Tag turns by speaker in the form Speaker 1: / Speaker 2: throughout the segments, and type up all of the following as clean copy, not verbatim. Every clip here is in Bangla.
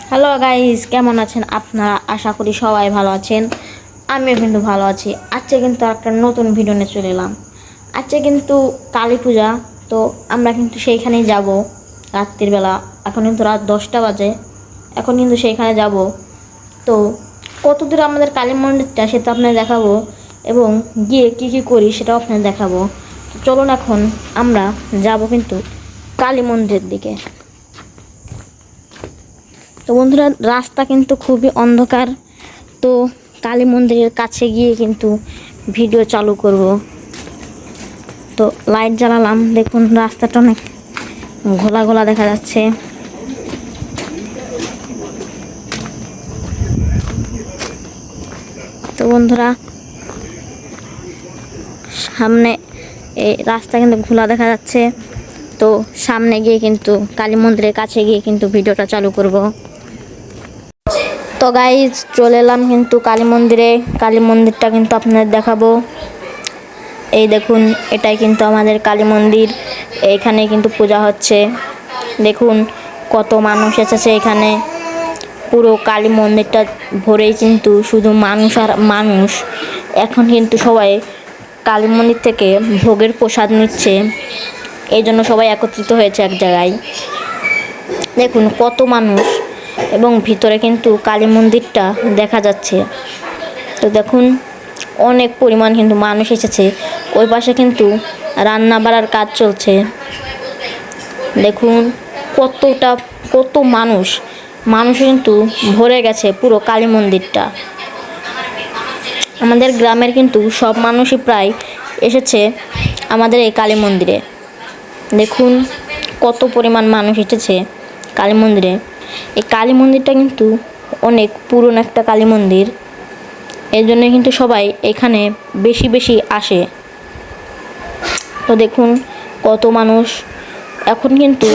Speaker 1: হ্যালো গাইস, কেমন আছেন আপনারা? আশা করি সবাই ভালো আছেন। আমিও কিন্তু ভালো আছি। আজকে কিন্তু একটা নতুন ভিডিও নিয়ে চলে এলাম। আজকে কিন্তু কালী পূজা, তো আমরা কিন্তু সেইখানেই যাব রাত্রির বেলা। এখন কিন্তু রাত 10টা বাজে। এখন কিন্তু সেইখানে যাব। তো কত দূর আমাদের কালী মন্দিরটা সেটা আপনাদের দেখাবো, এবং গিয়ে কি কি করি সেটাও আপনাদের দেখাবো। তো চলুন এখন আমরা যাব কিন্তু কালী মন্দিরের দিকে। তো বন্ধুরা, রাস্তা কিন্তু খুবই অন্ধকার। তো কালী মন্দিরের কাছে গিয়ে কিন্তু ভিডিও চালু করব। তো লাইট জ্বালালাম, দেখুন রাস্তাটা অনেক ঘোলা ঘোলা দেখা যাচ্ছে। তো বন্ধুরা, সামনে এই রাস্তা কিন্তু ঘোলা দেখা যাচ্ছে। তো সামনে গিয়ে কিন্তু কালী মন্দিরের কাছে গিয়ে কিন্তু ভিডিওটা চালু করব। তো গাইজ, চলে এলাম কিন্তু কালী মন্দিরে। কালী মন্দিরটা কিন্তু আপনাদের দেখাবো। এই দেখুন, এটাই কিন্তু আমাদের কালী মন্দির। এইখানে কিন্তু পূজা হচ্ছে। দেখুন কত মানুষ এসেছে এখানে। পুরো কালী মন্দিরটা ভরেই কিন্তু শুধু মানুষ আর মানুষ। এখন কিন্তু সবাই কালী মন্দির থেকে ভোগের প্রসাদ নিচ্ছে। এই জন্য সবাই একত্রিত হয়েছে এক জায়গায়। দেখুন কত মানুষ, এবং ভিতরে কিন্তু কালী মন্দিরটা দেখা যাচ্ছে। তো দেখুন অনেক পরিমাণ কিন্তু মানুষ এসেছে। ওই পাশে কিন্তু রান্না বাড়ার কাজ চলছে। দেখুন কত মানুষ কিন্তু ভরে গেছে পুরো কালী মন্দিরটা। আমাদের গ্রামের কিন্তু সব মানুষই প্রায় এসেছে আমাদের এই কালী মন্দিরে। দেখুন কত পরিমাণ মানুষ এসেছে কালী মন্দিরে। এই কালী মন্দিরটা কিন্তু অনেক পুরনো একটা কালী মন্দির। এই জন্য কিন্তু সবাই এখানে বেশি বেশি আসে। তো দেখুন কত মানুষ। এখন কিন্তু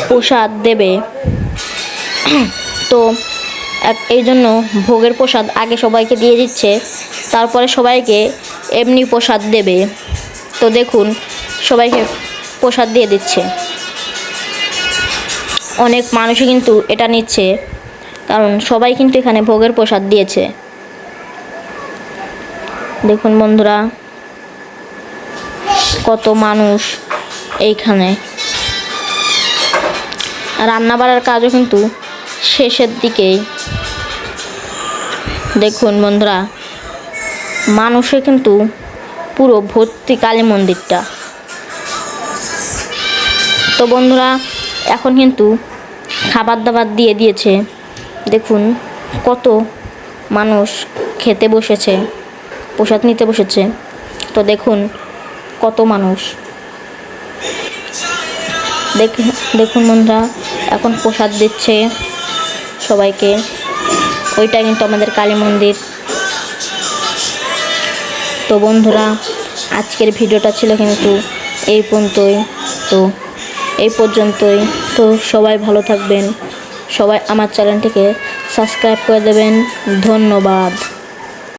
Speaker 1: প্রসাদ দেবে। তো এই জন্য ভোগের প্রসাদ আগে সবাইকে দিয়ে দিচ্ছে, তারপরে সবাইকে এমনি প্রসাদ দেবে। তো দেখুন সবাইকে প্রসাদ দিয়ে দিচ্ছে। অনেক মানুষই কিন্তু এটা নিচ্ছে, কারণ সবাই কিন্তু এখানে ভোগের প্রসাদ দিয়েছে। দেখুন বন্ধুরা কত মানুষ এইখানে। রান্না বাড়ার কাজও কিন্তু শেষের দিকেই। দেখুন বন্ধুরা, মানুষে কিন্তু পুরো ভর্তি কালী মন্দিরটা। তো বন্ধুরা, এখন কিন্তু খাবার দাবার দিয়ে দিয়েছে। দেখুন কত মানুষ খেতে বসেছে, প্রসাদ নিতে বসেছে। তো দেখুন কত মানুষ। দেখুন বন্ধুরা, এখন প্রসাদ দিচ্ছে সবাইকে। ওইটা কিন্তু আমাদের কালী মন্দির। তো বন্ধুরা, আজকের ভিডিওটা ছিল কিন্তু এই পর্যন্তই। তো সবাই ভালো থাকবেন। সবাই আমার চ্যানেলটিকে সাবস্ক্রাইব করে দেবেন। ধন্যবাদ।